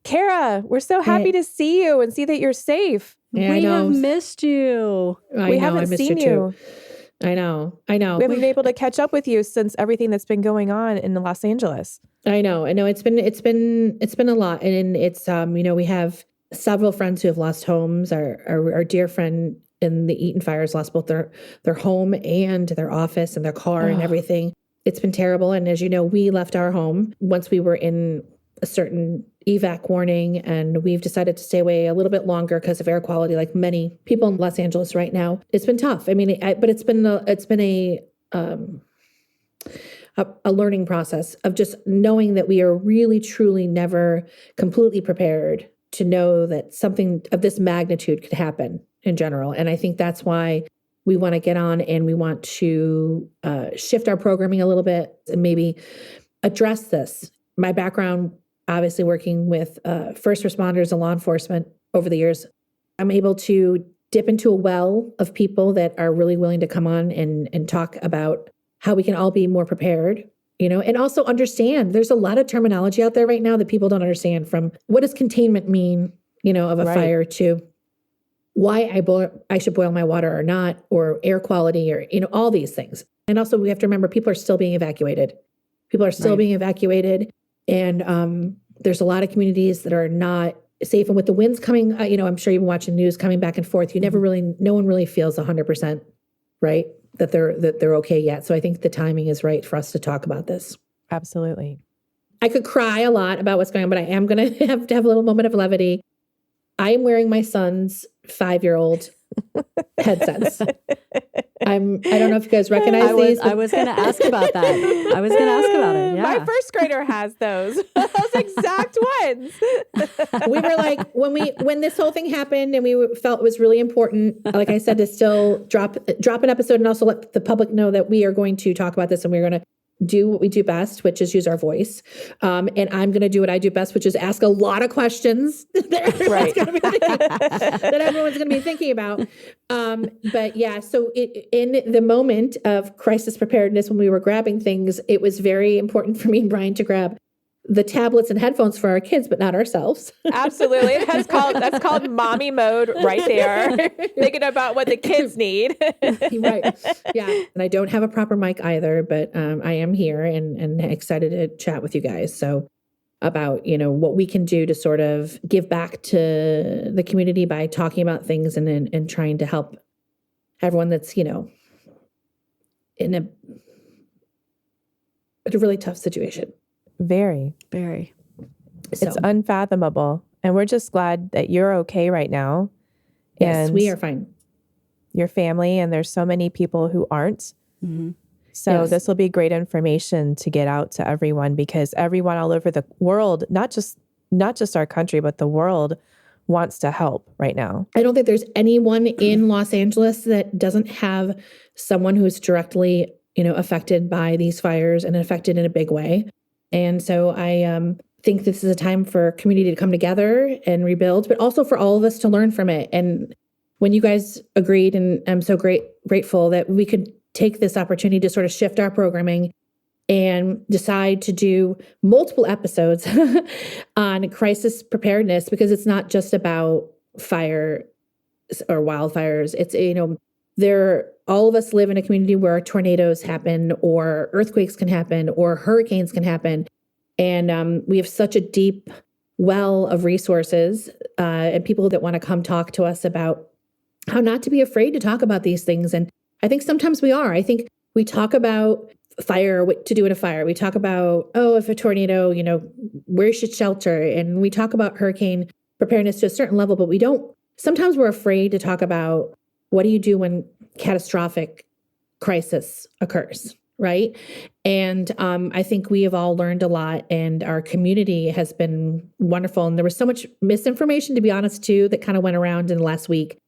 Kara, we're so happy to see you and see that you're safe. Yeah, we have missed you. We haven't seen you. I know. We haven't been able to catch up with you since everything that's been going on in Los Angeles. I know. It's been a lot. And it's, we have several friends who have lost homes. Our dear friend in the Eaton fires lost both their home and their office and their car and everything. It's been terrible. And as you know, we left our home once we were in a certain evac warning, and we've decided to stay away a little bit longer because of air quality, like many people in Los Angeles right now. It's been tough. I mean, but it's been a learning process of just knowing that we are really, truly never completely prepared to know that something of this magnitude could happen in general. And I think that's why we want to get on and we want to shift our programming a little bit and maybe address this. My background, obviously working with first responders and law enforcement over the years, I'm able to dip into a well of people that are really willing to come on and talk about how we can all be more prepared, and also understand there's a lot of terminology out there right now that people don't understand, from what does containment mean, of a fire, to why I should boil my water or not, or air quality, or, all these things. And also we have to remember people are still being evacuated. People are still being evacuated. And there's a lot of communities that are not safe. And with the winds coming, I'm sure you've been watching the news coming back and forth. No one really feels 100%, right, that they're okay yet. So I think the timing is right for us to talk about this. Absolutely. I could cry a lot about what's going on, but I am going to have a little moment of levity. I am wearing my son's 5-year-old headsets. I don't know if you guys recognize these. I was going to ask about that. I was going to ask about it. Yeah. My first grader has those exact ones. We were like, when this whole thing happened and we felt it was really important, like I said, to still drop an episode and also let the public know that we are going to talk about this and we're going to do what we do best, which is use our voice. And I'm going to do what I do best, which is ask a lot of questions that everyone's going to be thinking about. But yeah, so in the moment of crisis preparedness, when we were grabbing things, it was very important for me and Brian to grab the tablets and headphones for our kids, but not ourselves. Absolutely. That's called mommy mode right there. Thinking about what the kids need. Right. Yeah. And I don't have a proper mic either, but I am here and excited to chat with you guys. So about, what we can do to sort of give back to the community by talking about things and trying to help everyone that's, in a really tough situation. Very, very. So. It's unfathomable. And we're just glad that you're okay right now. Yes, and we are fine. Your family, and there's so many people who aren't. Mm-hmm. So This will be great information to get out to everyone, because everyone all over the world, not just our country, but the world wants to help right now. I don't think there's anyone in Los Angeles that doesn't have someone who's directly, affected by these fires and affected in a big way. And so I think this is a time for community to come together and rebuild, but also for all of us to learn from it. And when you guys agreed, and I'm so grateful that we could take this opportunity to sort of shift our programming and decide to do multiple episodes on crisis preparedness, because it's not just about fire or wildfires. It's, all of us live in a community where tornadoes happen, or earthquakes can happen, or hurricanes can happen. And we have such a deep well of resources and people that want to come talk to us about how not to be afraid to talk about these things. And I think sometimes we are. I think we talk about fire, what to do in a fire. We talk about, if a tornado, where you should shelter. And we talk about hurricane preparedness to a certain level, but sometimes we're afraid to talk about what do you do when catastrophic crisis occurs, right? And I think we have all learned a lot, and our community has been wonderful. And there was so much misinformation, to be honest, too, that kind of went around in the last week.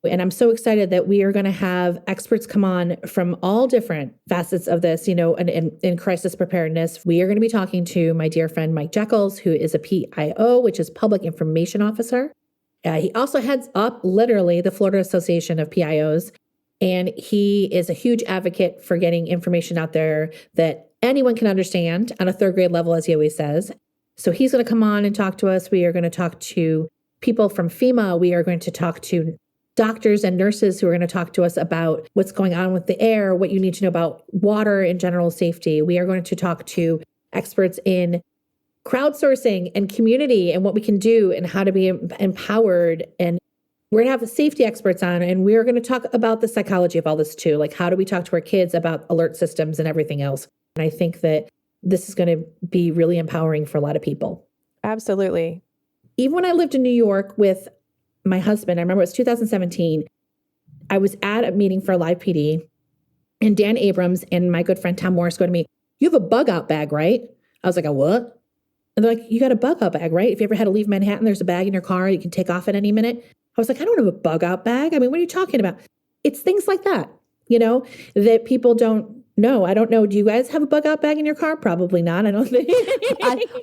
And I'm so excited that we are going to have experts come on from all different facets of this, in crisis preparedness. We are going to be talking to my dear friend, Mike Jekyls, who is a PIO, which is Public Information Officer. He also heads up literally the Florida Association of PIOs. And he is a huge advocate for getting information out there that anyone can understand on a third grade level, as he always says. So he's going to come on and talk to us. We are going to talk to people from FEMA. We are going to talk to doctors and nurses who are going to talk to us about what's going on with the air, what you need to know about water and general safety. We are going to talk to experts in crowdsourcing and community and what we can do and how to be empowered. And we're going to have safety experts on, and we're going to talk about the psychology of all this too. Like, how do we talk to our kids about alert systems and everything else? And I think that this is going to be really empowering for a lot of people. Absolutely. Even when I lived in New York with my husband, I remember it was 2017, I was at a meeting for Live PD, and Dan Abrams and my good friend Tom Morris go to me, "You have a bug out bag, right?" I was like, "A what?" And they're like, "You got a bug out bag, right? If you ever had to leave Manhattan, there's a bag in your car you can take off at any minute." I was like, "I don't have a bug out bag. I mean, what are you talking about?" It's things like that, that people don't know. I don't know. Do you guys have a bug out bag in your car? Probably not. I don't think.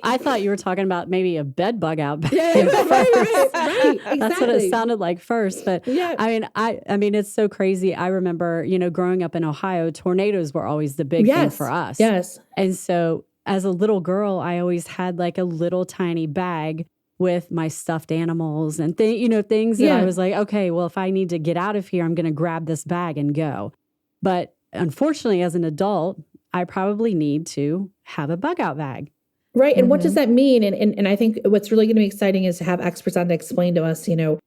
I thought you were talking about maybe a bed bug out bag. Yeah, right, exactly. That's what it sounded like first. But yeah. I mean, it's so crazy. I remember, growing up in Ohio, tornadoes were always the big thing for us. Yes. And so as a little girl, I always had like a little tiny bag with my stuffed animals and things that I was like, okay, well, if I need to get out of here, I'm going to grab this bag and go. But unfortunately, as an adult, I probably need to have a bug out bag. Right. And what does that mean? And I think what's really going to be exciting is to have experts on to explain to us, in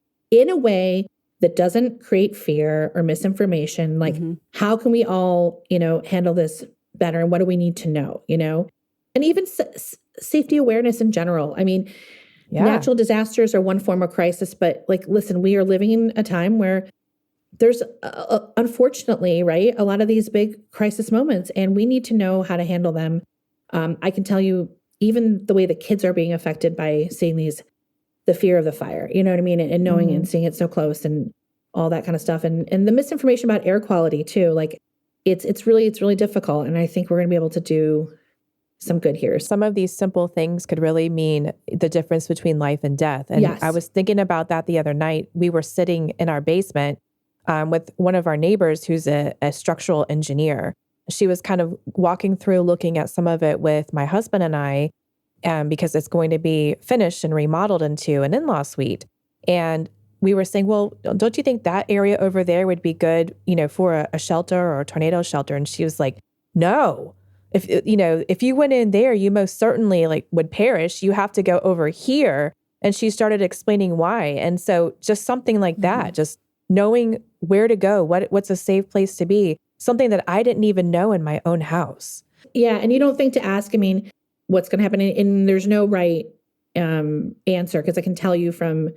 a way that doesn't create fear or misinformation. Like, how can we all, handle this better? And what do we need to know, And even safety awareness in general. I mean, natural disasters are one form of crisis, but listen, we are living in a time where there's unfortunately, right, a lot of these big crisis moments, and we need to know how to handle them. I can tell you, even the way the kids are being affected by seeing the fear of the fire, you know what I mean? And knowing and seeing it so close and all that kind of stuff. And the misinformation about air quality too, it's really difficult. And I think we're going to be able to do some good here. Some of these simple things could really mean the difference between life and death. And I was thinking about that the other night. We were sitting in our basement with one of our neighbors who's a structural engineer. She was kind of walking through, looking at some of it with my husband and I, because it's going to be finished and remodeled into an in-law suite. And we were saying, well, don't you think that area over there would be good, for a shelter or a tornado shelter? And she was like, no. If you went in there, you most certainly would perish. You have to go over here. And she started explaining why. And so just something like that, just knowing where to go, what's a safe place to be, something that I didn't even know in my own house. Yeah. And you don't think to ask, what's going to happen? And there's no right answer, because I can tell you from,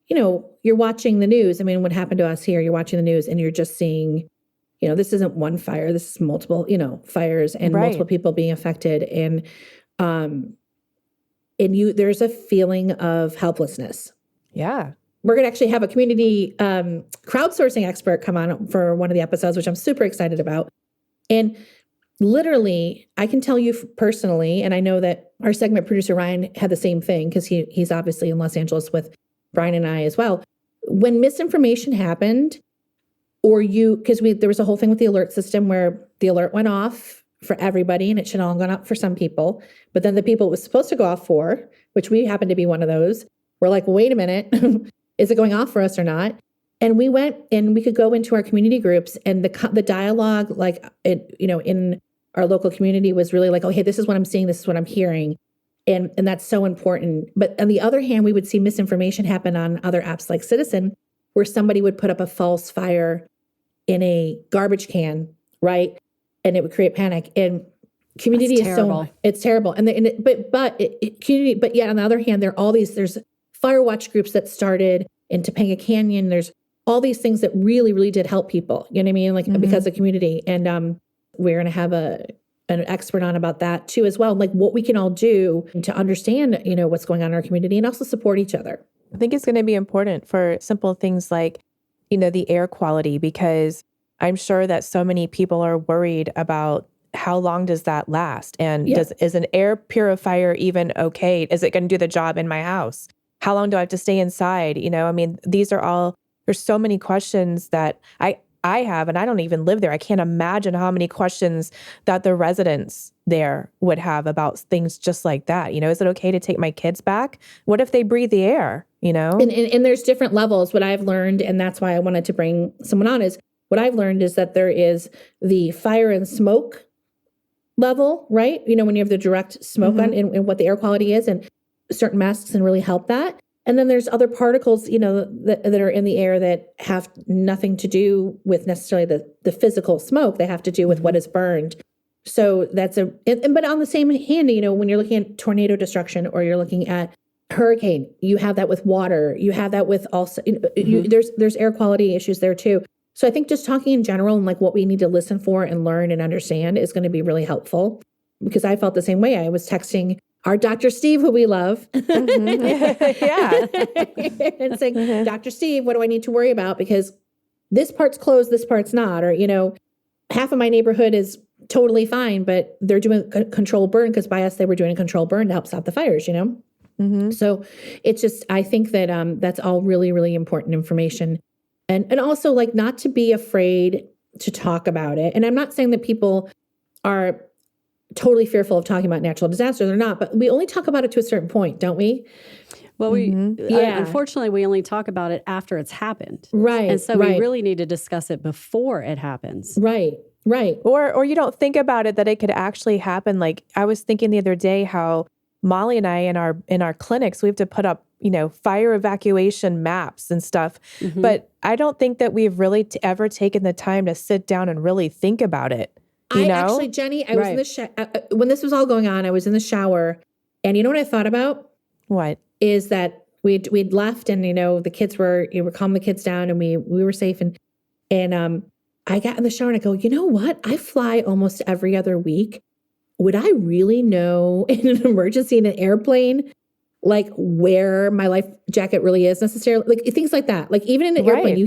you're watching the news. What happened to us here, you're watching the news and you're just seeing, this isn't one fire, this is multiple, fires and multiple people being affected. And there's a feeling of helplessness. Yeah. We're going to actually have a community crowdsourcing expert come on for one of the episodes, which I'm super excited about. And literally, I can tell you personally, and I know that our segment producer, Ryan, had the same thing because he's obviously in Los Angeles with Brian and I as well. When misinformation happened, because there was a whole thing with the alert system where the alert went off for everybody and it should all have gone up for some people. But then the people it was supposed to go off for, which we happened to be one of those, were like, wait a minute. Is it going off for us or not? And we went and we could go into our community groups, and the dialogue, in our local community was really like, oh, hey, this is what I'm seeing. This is what I'm hearing. And that's so important. But on the other hand, we would see misinformation happen on other apps like Citizen, where somebody would put up a false fire in a garbage can, right? And it would create panic. And community is it's terrible. Community, but yet on the other hand, there's fire watch groups that started in Topanga Canyon. There's all these things that really, really did help people, you know what I mean? Because of community. And we're going to have an expert on about that too, as well. What we can all do to understand, what's going on in our community and also support each other. I think it's going to be important for simple things like, the air quality, because I'm sure that so many people are worried about how long does that last? And is an air purifier even okay? Is it going to do the job in my house? How long do I have to stay inside? There's so many questions that I have, and I don't even live there. I can't imagine how many questions that the residents there would have about things just like that. Is it okay to take my kids back? What if they breathe the air, And there's different levels. What I've learned, and that's why I wanted to bring someone on, is what I've learned is that there is the fire and smoke level, right? When you have the direct smoke on and what the air quality is, and certain masks can really help that. And then there's other particles, that are in the air that have nothing to do with necessarily the physical smoke. They have to do with what is burned. So that's but on the same hand, when you're looking at tornado destruction or you're looking at hurricane, you have that with water. You have that with also, there's air quality issues there too. So I think just talking in general and like what we need to listen for and learn and understand is going to be really helpful, because I felt the same way. I was texting our Dr. Steve, who we love. Yeah. And saying, Dr. Steve, what do I need to worry about? Because this part's closed, this part's not. Or, half of my neighborhood is totally fine, but they're doing a controlled burn because by us, they were doing a controlled burn to help stop the fires, So it's just, I think that that's all really, really important information. And also like not to be afraid to talk about it. And I'm not saying that people are totally fearful of talking about natural disasters or not, but we only talk about it to a certain point, don't we? Well, unfortunately, we only talk about it after it's happened. Right. And so we really need to discuss it before it happens. Right. Or you don't think about it that it could actually happen. Like I was thinking the other day how Molly and I in our clinics, we have to put up, fire evacuation maps and stuff. But I don't think that we've really ever taken the time to sit down and really think about it. Actually, Jenny, I was in the when this was all going on, I was in the shower, and you know what I thought about? What? Is that we'd left, and the kids were calming the kids down, and we were safe, and I got in the shower and I go, you know what? I fly almost every other week. Would I really know in an emergency in an airplane, like where my life jacket really is necessarily? Like things like that. Like even in an airplane, you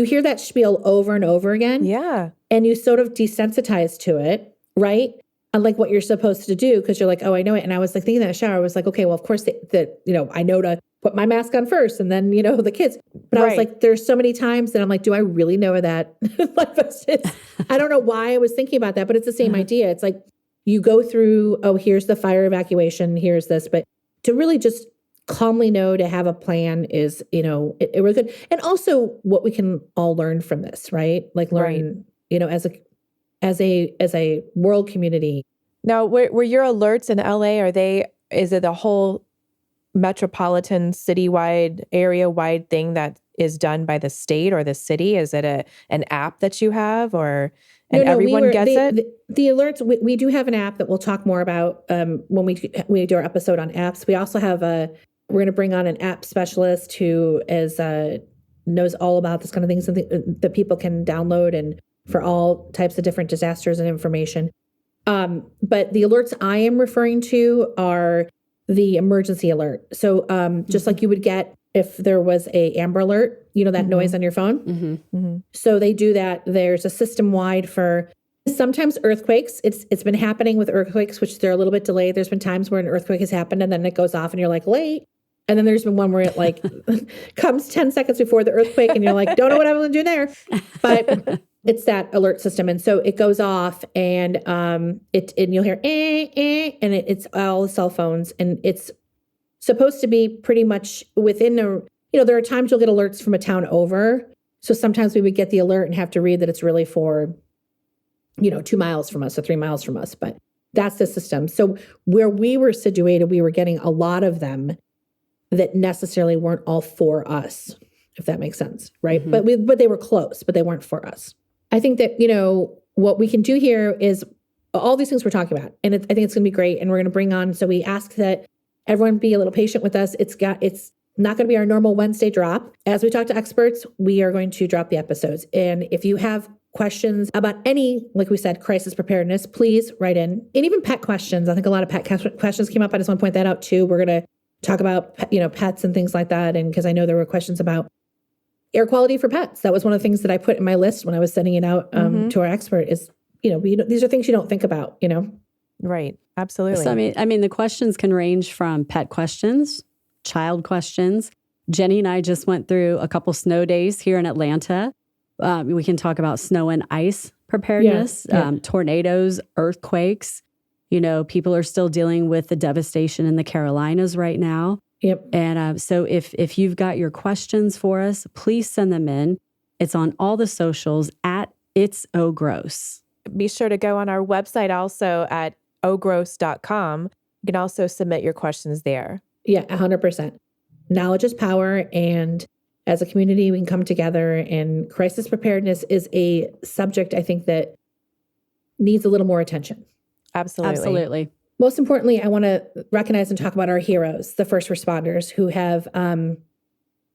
hear that spiel over and over again. Yeah. And you sort of desensitize to it, right? Unlike what you're supposed to do, because you're like, oh, I know it. And I was like thinking that in the shower, I was like, okay, well, of course I know to put my mask on first and then, the kids. But I was like, there's so many times that I'm like, do I really know that life is? I don't know why I was thinking about that, but it's the same idea. It's like you go through, oh, here's the fire evacuation, here's this. But to really just calmly know to have a plan is, it really good. And also what we can all learn from this, right? Like learn, as a world community. Now, were your alerts in LA, is it a whole metropolitan citywide area-wide thing that is done by the state or the city? Is it an app that you have everyone gets it? The alerts, we do have an app that we'll talk more about when we do our episode on apps. We also have we're going to bring on an app specialist who knows all about this kind of things that people can download and for all types of different disasters and information. But the alerts I am referring to are the emergency alert. So just like you would get if there was a Amber Alert, that noise on your phone. So they do that. There's a system-wide for sometimes earthquakes. It's been happening with earthquakes, which they're a little bit delayed. There's been times where an earthquake has happened and then it goes off and you're like, late. And then there's been one where it like comes 10 seconds before the earthquake and you're like, don't know what I'm going to do there. But it's that alert system. And so it goes off and and you'll hear, and it's all the cell phones. And it's supposed to be pretty much within there are times you'll get alerts from a town over. So sometimes we would get the alert and have to read that it's really for, 2 miles from us or 3 miles from us. But that's the system. So where we were situated, we were getting a lot of them that necessarily weren't all for us, if that makes sense, right? But they were close, but they weren't for us. I think that, what we can do here is all these things we're talking about. And I think it's going to be great. And we're going to bring on, so we ask that everyone be a little patient with us. It's not going to be our normal Wednesday drop. As we talk to experts, we are going to drop the episodes. And if you have questions about any, like we said, crisis preparedness, please write in. And even pet questions. I think a lot of pet questions came up. I just want to point that out too. We're going to talk about, pets and things like that. And because I know there were questions about air quality for pets. That was one of the things that I put in my list when I was sending it out to our expert is, these are things you don't think about, Right. Absolutely. So, I mean, the questions can range from pet questions, child questions. Jenny and I just went through a couple snow days here in Atlanta. We can talk about snow and ice preparedness, tornadoes, earthquakes. People are still dealing with the devastation in the Carolinas right now. Yep. And so if you've got your questions for us, please send them in. It's on all the socials at It's Oh Gross. Be sure to go on our website also at ogross.com. You can also submit your questions there. Yeah, 100%. Knowledge is power. And as a community, we can come together, and crisis preparedness is a subject I think that needs a little more attention. Absolutely. Most importantly, I want to recognize and talk about our heroes, the first responders who have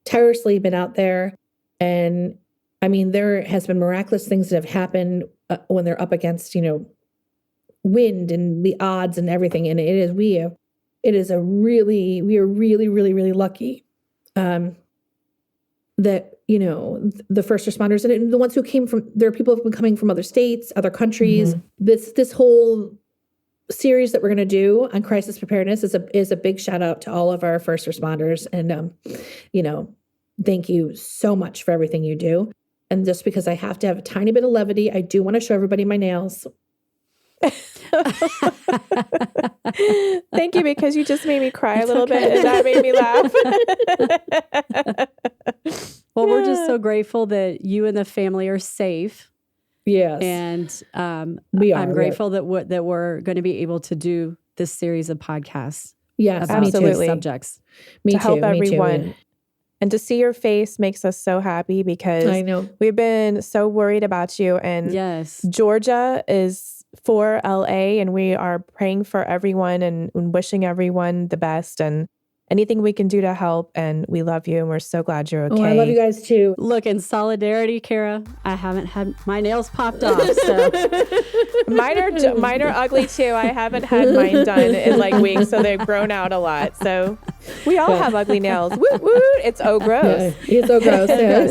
tirelessly been out there. And I mean, there has been miraculous things that have happened when they're up against, wind and the odds and everything. And we are really, really lucky that, the first responders and the ones who there are people who have been coming from other states, other countries. Mm-hmm. This whole series that we're going to do on crisis preparedness is a big shout out to all of our first responders. And, thank you so much for everything you do. And just because I have to have a tiny bit of levity, I do want to show everybody my nails. Thank you, because you just made me cry a little bit, and that made me laugh. Well, we're just so grateful that you and the family are safe. Yes. And I'm grateful that we're going to be able to do this series of podcasts. Yes, about absolutely. Subjects. To help everyone. And to see your face makes us so happy, because I know we've been so worried about you. And yes, Georgia is for LA, and we are praying for everyone and wishing everyone the best and anything we can do to help. And we love you, and we're so glad you're okay. Oh, I love you guys too. Look, in solidarity, Kara, I haven't had my nails popped off. So. Mine are ugly too. I haven't had mine done in like weeks, so they've grown out a lot. So we all have ugly nails. Woot woot! It's oh gross. Yeah, it's oh gross. Yes.